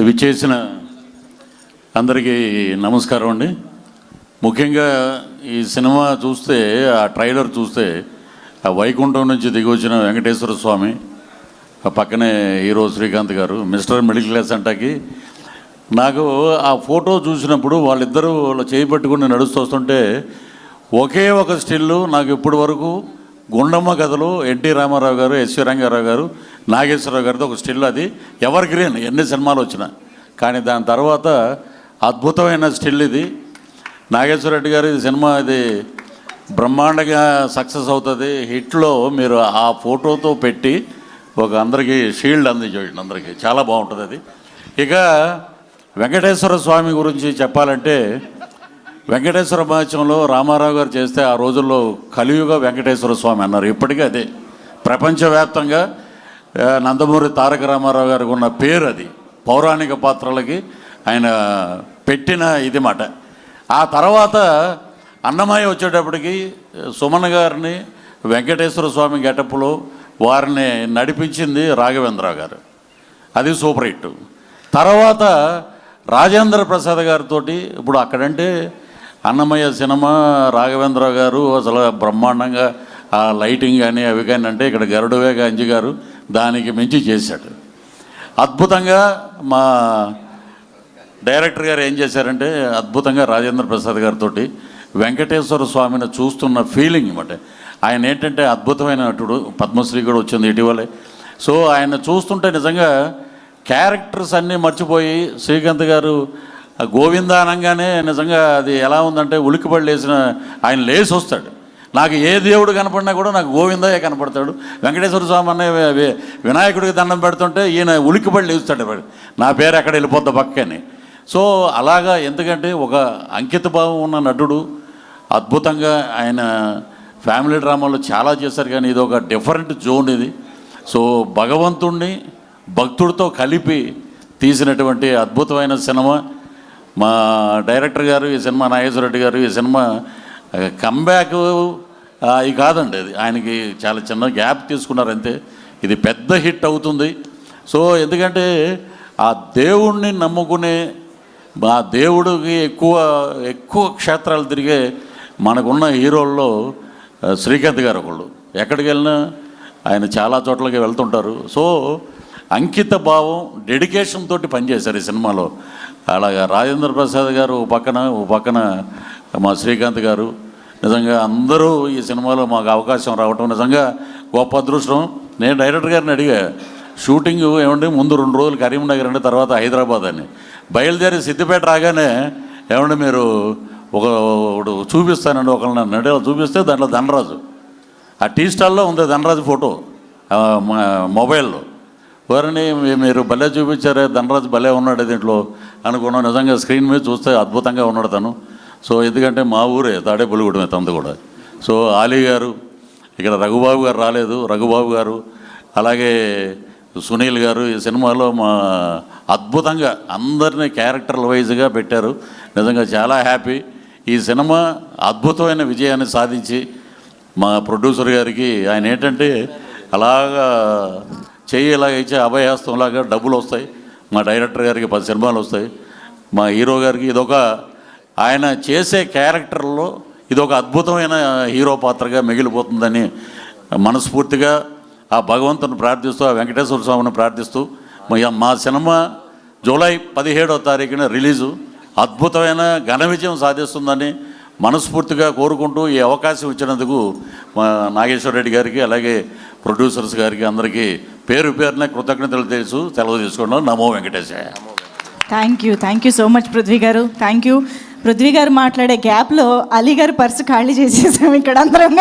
విచ్చేసిన అందరికీ నమస్కారం అండి. ముఖ్యంగా ఈ సినిమా చూస్తే, ఆ ట్రైలర్ చూస్తే, ఆ వైకుంఠం నుంచి దిగి వచ్చిన వెంకటేశ్వర స్వామి, ఆ పక్కనే హీరో శ్రీకాంత్ గారు, మిస్టర్ మిడిల్ క్లాస్ అంటాకి నాకు ఆ ఫోటో చూసినప్పుడు వాళ్ళిద్దరూ చేయి పట్టుకుని నడుస్తూ వస్తుంటే ఒకే ఒక స్టిల్లు నాకు ఇప్పటి వరకు గుండమ్మ కథలు ఎన్టీ రామారావు గారు, ఎస్వి రంగారావు గారు, నాగేశ్వరరావు గారితో ఒక స్టిల్, అది ఎవర్ గ్రీన్, ఎన్ని సినిమాలు వచ్చినా. కానీ దాని తర్వాత అద్భుతమైన స్టిల్ ఇది. నాగేశ్వర రెడ్డి గారు ఈ సినిమా ఇది బ్రహ్మాండంగా సక్సెస్ అవుతుంది. హిట్లో మీరు ఆ ఫోటోతో పెట్టి ఒక అందరికీ షీల్డ్ అందించండి, అందరికీ చాలా బాగుంటుంది అది. ఇక వెంకటేశ్వర స్వామి గురించి చెప్పాలంటే, వెంకటేశ్వర మహత్యంలో రామారావు గారు చేస్తే ఆ రోజుల్లో కలియుగ వెంకటేశ్వర స్వామి అన్నారు. ఇప్పటికీ అదే ప్రపంచవ్యాప్తంగా నందమూరి తారక రామారావు గారికి ఉన్న పేరు, అది పౌరాణిక పాత్రలకి ఆయన పెట్టిన ఇది మాట. ఆ తర్వాత అన్నమయ్య వచ్చేటప్పటికి సుమన్ గారిని వెంకటేశ్వర స్వామి గెటప్లో వారిని నడిపించింది రాఘవేంద్రరావు గారు, అది సూపర్ హిట్. తర్వాత రాజేంద్ర ప్రసాద్ గారితో ఇప్పుడు అక్కడంటే అన్నమయ్య సినిమా రాఘవేంద్రరావు గారు అసలు బ్రహ్మాండంగా ఆ లైటింగ్ కానీ అవి కానీ, అంటే ఇక్కడ గరుడవేగ అంజి గారు దానికి మించి చేశాడు అద్భుతంగా. మా డైరెక్టర్ గారు ఏం చేశారంటే అద్భుతంగా రాజేంద్ర ప్రసాద్ గారితో వెంకటేశ్వర స్వామిని చూస్తున్న ఫీలింగ్ అన్నమాట. ఆయన ఏంటంటే అద్భుతమైన నటుడు, పద్మశ్రీ కూడా వచ్చింది ఇటీవలే. సో ఆయన చూస్తుంటే నిజంగా క్యారెక్టర్స్ అన్నీ మర్చిపోయి శ్రీకాంత్ గారు గోవింద అనగానే నిజంగా అది ఎలా ఉందంటే ఉలిక్కిపడి లేసిన ఆయన లేచి వస్తాడు. నాకు ఏ దేవుడు కనపడినా కూడా నాకు గోవిందయ్య కనపడతాడు. వెంకటేశ్వర స్వామి అనే వినాయకుడికి దండం పెడుతుంటే ఈయన ఉలిక్కిపడి లేస్తాడు, నా పేరు ఎక్కడ వెళ్ళిపోద్ది పక్కని. సో అలాగా, ఎందుకంటే ఒక అంకిత భావం ఉన్న నటుడు, అద్భుతంగా ఆయన ఫ్యామిలీ డ్రామాలో చాలా చేశారు. కానీ ఇది ఒక డిఫరెంట్ జోన్ ఇది. సో భగవంతుణ్ణి భక్తుడితో కలిపి తీసినటువంటి అద్భుతమైన సినిమా. మా డైరెక్టర్ గారు ఈ సినిమా, నాగేశ్వర రెడ్డి గారు ఈ సినిమా కంబ్యాక్ ఇది కాదండి, అది ఆయనకి చాలా చిన్న గ్యాప్ తీసుకున్నారు అంతే. ఇది పెద్ద హిట్ అవుతుంది. సో ఎందుకంటే ఆ దేవుణ్ణి నమ్ముకునే, ఆ దేవుడికి ఎక్కువ క్షేత్రాలు తిరిగే మనకున్న హీరోల్లో శ్రీకాంత్ గారు ఒకళ్ళు. ఎక్కడికి వెళ్ళినా ఆయన చాలా చోట్లకి వెళ్తుంటారు. సో అంకిత భావం, డెడికేషన్ తోటి పనిచేశారు ఈ సినిమాలో. అలాగా రాజేంద్ర ప్రసాద్ గారు ఓ పక్కన మా శ్రీకాంత్ గారు, నిజంగా అందరూ ఈ సినిమాలో మాకు అవకాశం రావటం నిజంగా గొప్ప అదృష్టం. నేను డైరెక్టర్ గారిని అడిగా, షూటింగ్ ఏమండి ముందు 2 రోజులు కరీంనగర్ అండి, తర్వాత హైదరాబాద్ అని. బయలుదేరి సిద్దిపేట రాగానే ఏమండి మీరు ఒకడు చూపిస్తానండి, ఒకళ్ళని నడి చూపిస్తే దాంట్లో ధనరాజు, ఆ టీ స్టాల్లో ఉంది ధనరాజు ఫోటో మొబైల్లో. వారిని మీరు భలే చూపించారే, ధనరాజు భలే ఉన్నాడు దీంట్లో అనుకున్నాం. నిజంగా స్క్రీన్ మీద చూస్తే అద్భుతంగా ఉన్నాడు తను. సో ఎందుకంటే మా ఊరే తాడేపల్లిగూడెమే తనది కూడా. సో ఆలీ గారు, ఇక్కడ రఘుబాబు గారు రాలేదు, రఘుబాబు గారు, అలాగే సునీల్ గారు ఈ సినిమాలో మా అద్భుతంగా అందరినీ క్యారెక్టర్ల వైజ్గా పెట్టారు. నిజంగా చాలా హ్యాపీ. ఈ సినిమా అద్భుతమైన విజయాన్ని సాధించి మా ప్రొడ్యూసర్ గారికి, ఆయన ఏంటంటే అలాగా చెయ్యి ఇలాగ ఇచ్చే అభయహస్తంలాగా డబ్బులు వస్తాయి. మా డైరెక్టర్ గారికి 10 సినిమాలు వస్తాయి. మా హీరో గారికి ఇదొక, ఆయన చేసే క్యారెక్టర్లో ఇదొక అద్భుతమైన హీరో పాత్రగా మిగిలిపోతుందని మనస్ఫూర్తిగా ఆ భగవంతుని ప్రార్థిస్తూ, ఆ వెంకటేశ్వర స్వామిని ప్రార్థిస్తూ, మా సినిమా జూలై 17వ తారీఖున రిలీజు అద్భుతమైన ఘన విజయం సాధిస్తుందని మనస్ఫూర్తిగా కోరుకుంటూ ఈ అవకాశం ఇచ్చినందుకు మా నాగేశ్వర రెడ్డి గారికి, అలాగే ప్రొడ్యూసర్స్ గారికి అందరికీ పేరు పేరున కృతజ్ఞతలు సెలవు తీసుకున్నాం. నమో వెంకటేశాయ. Thank you so much Prithvi గారు. Thank you. పృథ్వీ గారు మాట్లాడే గ్యాప్లో అలీ గారు పర్సు ఖాళీ చేసేసాం ఇక్కడ అందరం.